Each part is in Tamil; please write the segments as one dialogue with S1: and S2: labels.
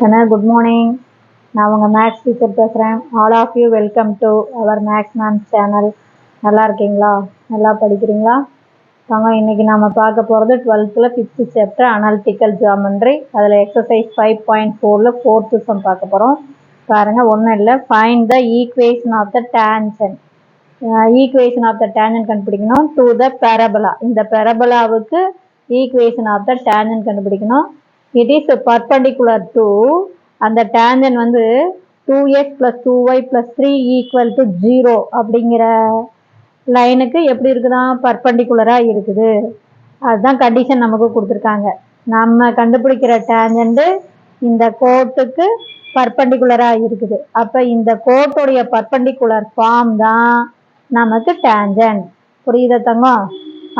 S1: Good morning. நான் உங்கள் மேக்ஸ் டீச்சர் பேசுகிறேன். All of you welcome to our maths ma'am channel. நல்லா இருக்கீங்களா? நல்லா படிக்கிறீங்களா? இன்றைக்கி நம்ம பார்க்க போகிறது 12th 5th chapter analytical geometry. அதில் எக்ஸசைஸ் 5.4 4th சம் பார்க்க போகிறோம். பாருங்கள், ஒன்றும் இல்லை. Find the equation of the tangent. Equation of the tangent கண்டுபிடிக்கணும். To the parabola. இந்த பெரபோலாவுக்கு ஈக்குவேஷன் ஆஃப் த டேன்ஜென்ட் கண்டுபிடிக்கணும். It is perpendicular to அந்த டேன்ஜென்ட் வந்து 2x plus 2y plus 3 equal to 0 அப்படிங்கிற லைனுக்கு எப்படி இருக்குதான்? பர்பண்டிகுலராக இருக்குது. அதுதான் கண்டிஷன் நமக்கு கொடுத்துருக்காங்க. நம்ம கண்டுபிடிக்கிற டேன்ஜென்ட் இந்த கோட்டுக்கு பர்பண்டிகுலராக இருக்குது. அப்போ இந்த கோட்டுடைய பர்பண்டிகுலர் ஃபார்ம் தான் நமக்கு டேன்ஜென்ட். புரியுதா தங்கம்?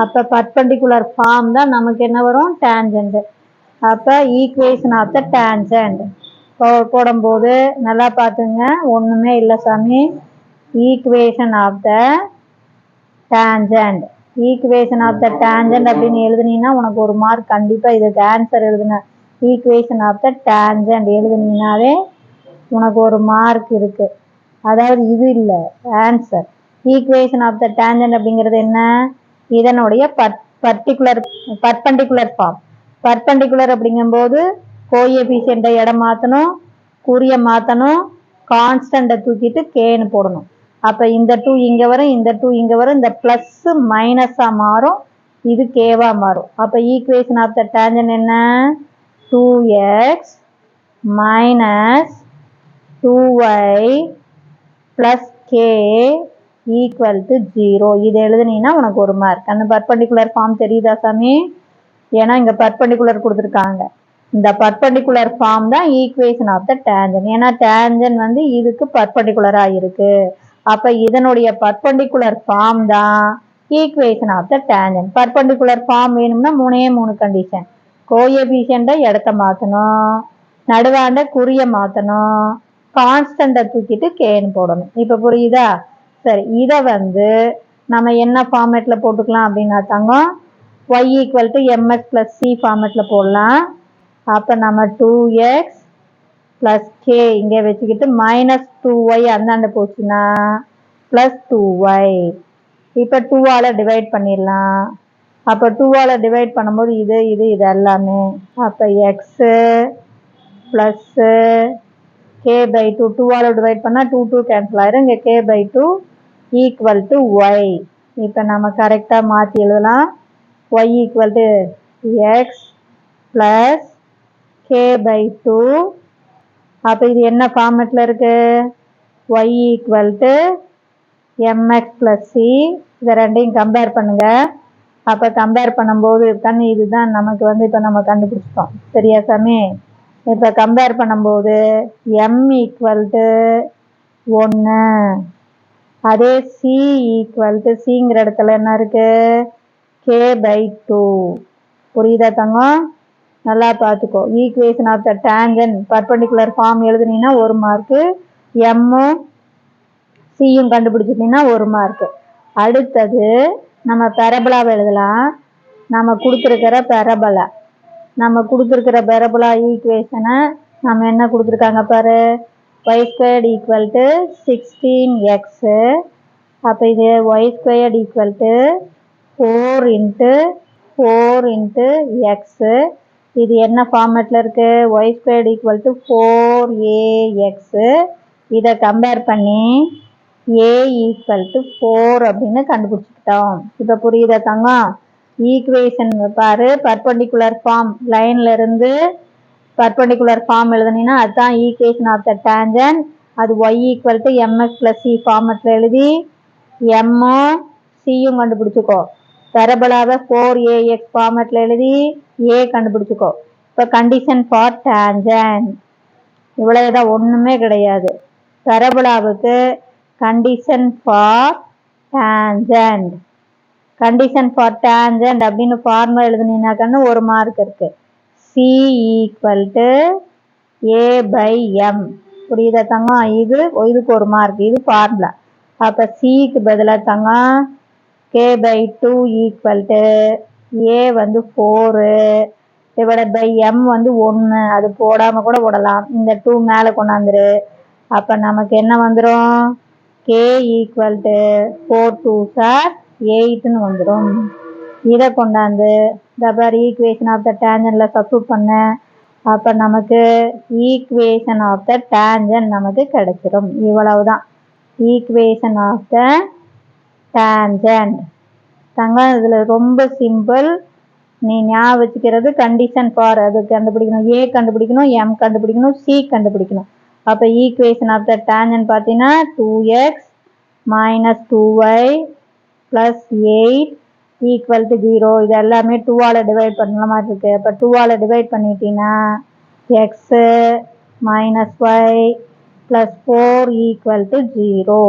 S1: அப்போ பர்பண்டிகுலர் ஃபார்ம் தான் நமக்கு என்ன வரும்? டேன்ஜென்ட். அப்போ ஈக்குவேஷன் ஆஃப் த டேன்ஜென்ட் போடும்போது நல்லா பார்த்துங்க. ஒன்றுமே இல்லை சாமி. Equation of the tangent equation of the tangent அப்படின்னு எழுதுனீங்கன்னா உனக்கு ஒரு மார்க் கண்டிப்பாக. இதுக்கு ஆன்சர் எழுதுன ஈக்குவேஷன் ஆஃப் த டேன்ஜென்ட் எழுதுனீங்கன்னாவே உனக்கு ஒரு மார்க் இருக்குது. அதாவது இது இல்லை answer. Equation of the tangent அப்படிங்கிறது என்ன? இதனுடைய பர்பண்டிகுலர் ஃபார்ம். பர்பண்டிகுலர் அப்படிங்கும்போது கோஎஃபிஷியண்ட்டை இடம் மாற்றணும், குறிய மாற்றணும், கான்ஸ்டண்ட்டை தூக்கிட்டு கேன்னு போடணும். அப்போ இந்த 2 இங்கே வரும், இந்த 2 இங்கே வரும், இந்த ப்ளஸ் மைனஸாக மாறும், இது கேவாக மாறும். அப்போ ஈக்குவேஷன் ஆஃப் த டேன்ஜென்ட் என்ன? 2x minus 2y plus K equal to 0. இது எழுதுனீங்கன்னா உனக்கு ஒரு மார்க். அந்த பர்பண்டிகுலர் ஃபார்ம் தெரியுதா சாமி? ஏன்னா இங்கே பர்பண்டிகுலர் கொடுத்துருக்காங்க. இந்த பர்பண்டிகுலர் ஃபார்ம் தான் ஈக்குவேஷன் ஆஃப் த டேன்ஜென்ட். ஏன்னா டேன்ஜென்ட் வந்து இதுக்கு பர்பண்டிகுலராக இருக்குது. அப்போ இதனுடைய பர்பண்டிகுலர் ஃபார்ம் தான் equation of the tangent. Perpendicular form வேணும்னா 3 கண்டிஷன். கோஎஃபிஷியண்ட்டை இடத்த மாற்றணும், நடுவாண்ட குறிய மாற்றணும், கான்ஸ்டண்ட்டை தூக்கிட்டு கேன்னு போடணும். இப்போ புரியுதா? சரி, இதை வந்து நம்ம என்ன ஃபார்மேட்டில் போட்டுக்கலாம் அப்படின்னா தங்கம், y equal to mx plus c ஃபார்மேட்டில் போடலாம். அப்போ நம்ம 2x plus k இங்கே வச்சுக்கிட்டு மைனஸ் 2y அந்தாண்ட போச்சுன்னா ப்ளஸ் 2y. இப்போ 2ஆல் டிவைட் பண்ணிடலாம். அப்போ 2ஆல் டிவைட் பண்ணும்போது இது எல்லாமே. அப்போ எக்ஸு ப்ளஸ்ஸு கே பை 2. 2ஆல் டிவைட் பண்ணால் 2 கேன்சல் ஆயிரும். இங்கே k by 2 equal to y. இப்போ நம்ம கரெக்டாக மாற்றி எழுதலாம். y equal to x plus k by 2. அப்போ இது என்ன ஃபார்மேட்டில் இருக்கு? y equal to mx plus c. இதை ரெண்டையும் கம்பேர் பண்ணுங்க. அப்போ கம்பேர் பண்ணும்போது இதுதான் நமக்கு வந்து இப்போ நம்ம கண்டுபிடிச்சிட்டோம். சரியா சாமி? இப்போ கம்பேர் பண்ணும்போது m equal to 1, அதே c equal to cங்கிற இடத்துல என்ன இருக்கு? k by 2. புரியுதா தங்கம்? நல்லா பார்த்துக்கோ. Equation of the tangent perpendicular form எழுதுனீங்கன்னா ஒரு மார்க்கு, எம்மும் சியும் கண்டுபிடிச்சிட்டிங்கன்னா ஒரு மார்க்கு. அடுத்தது நம்ம பெரபோலாவை எழுதலாம். நம்ம கொடுத்துருக்கிற பெரபோலா ஈக்குவேஷனை நம்ம என்ன கொடுத்துருக்காங்க பாரு. y² equal to 16x. அப்போ இது y² equal to 4 into 4 into x. இது என்ன ஃபார்மேட்டில் இருக்கு? y² equal to 4ax. இதை கம்பேர் பண்ணி a equal to 4 அப்படின்னு கண்டுபிடிச்சிக்கிட்டோம். இப்போ புரியுதா தங்கம்? ஈக்குவேஷன் பாரு, பர்பண்டிகுலர் ஃபார்ம் லைன்ல இருந்து பர்பண்டிகுலர் ஃபார்ம் எழுதுனீங்கன்னா அதுதான் ஈக்குவேஷன் ஆஃப் த டேன்ஜென்ட். அது y equal to mx plus c ஃபார்மேட்டில் எழுதி எம்மும் சியும் கண்டுபிடிச்சிக்கோ. பெரபோலாவை 4ax ஃபார்மேட்டில் எழுதி a கண்டுபிடிச்சிக்கோ. இப்போ கண்டிஷன் ஃபார் டேன்ஜென்ட் இவ்வளவுதான், ஒன்றுமே கிடையாது. பெரபோலாவுக்கு கண்டிஷன் ஃபார் டேன்ஜென்ட் அப்படின்னு ஃபார்முலா எழுதுனீங்கன்னாக்கன்னு ஒரு மார்க் இருக்கு. c equal to a by m. புரியுதா தங்கம்? இதுக்கு ஒரு மார்க். இது ஃபார்முலா. அப்போ சிக்கு பதிலாக தங்கம் k by 2 equal to a வந்து 4, டிவைடட் பை m வந்து 1, அது போடாம கூட போடலாம். இந்த 2 மேலே கொண்டாந்துரு. அப்போ நமக்கு என்ன வந்துடும்? k equal to 4 2s are 8ன்னு வந்துடும். இதை கொண்டாந்து தபார் ஈக்குவேஷன் ஆஃப் த டேஞ்சன்ல சப்ஸ்டிட்யூட் பண்ண. அப்போ நமக்கு ஈக்குவேஷன் ஆஃப் த டேஞ்சன் நமக்கு கிடைச்சிடும். இவ்வளவுதான் ஈக்குவேஷன் ஆஃப் த டேஞ்சன்ட். தங்கம் இதில் ரொம்ப சிம்பிள். நீ ஞாபகம் வச்சுக்கிறது கண்டிஷன் ஃபார் அது கண்டுபிடிக்கணும். ஏ கண்டுபிடிக்கணும், எம் கண்டுபிடிக்கணும், சி கண்டுபிடிக்கணும். அப்போ ஈக்குவேஷன் ஆஃப் த டேஞ்சன்ட் பார்த்தீங்கன்னா 2x minus 2y plus 8 equal to 0. இது எல்லாமே 2ஆல் டிவைட் பண்ண மாதிரி இருக்கு. அப்போ 2ஆல் டிவைட் பண்ணிட்டீங்கன்னா x minus y plus 4 equal to 0.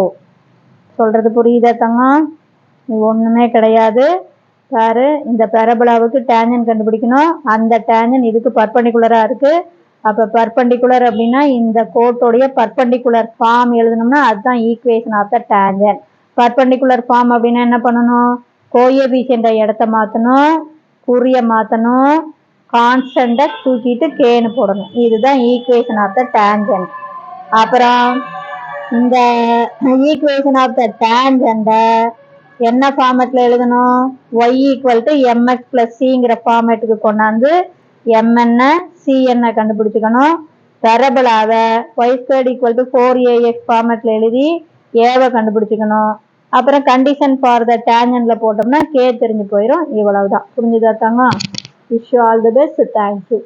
S1: சொல்கிறது புரியுதா தங்கம்? இது ஒன்றுமே கிடையாது. பாரு, இந்த பெரபலாவுக்கு டேஞ்சன் கண்டுபிடிக்கணும். அந்த டேஞ்சன் இதுக்கு பர்பண்டிகுலராக இருக்குது. அப்போ பர்பண்டிகுலர் அப்படின்னா இந்த கோட்டோடைய பர்பண்டிகுலர் ஃபார்ம் எழுதணும்னா அதுதான் equation of the tangent. Perpendicular form அப்படின்னா என்ன பண்ணணும்? கோஎஃபிஷியன்ட் இடத்த மாற்றணும், குறிய மாற்றணும், கான்ஸ்டண்ட்டை தூக்கிட்டு கேன்னு போடணும். இதுதான் ஈக்குவேஷன் ஆஃப் த டேஞ்சன். அப்புறம் இந்த ஈக்குவேஷன் ஆஃப் த டேஞ்சன்ட்டை என்ன ஃபார்மேட்டில் எழுதணும்? Y equal to mx plus சிங்கிற ஃபார்மேட்டுக்கு கொண்டாந்து எம்என்னை சிஎன்னை கண்டுபிடிச்சிக்கணும். பெரபலாவை y squared equal to 4ax ஃபார்மேட்டில் எழுதி ஏவை கண்டுபிடிச்சிக்கணும். அப்புறம் கண்டிஷன் ஃபார் த டேஞ்சன்ல போட்டோம்னா கே தெரிஞ்சு போயிடும். இவ்வளவுதான். புரிஞ்சுதா தங்கம்? Wish you all the best. Thank you.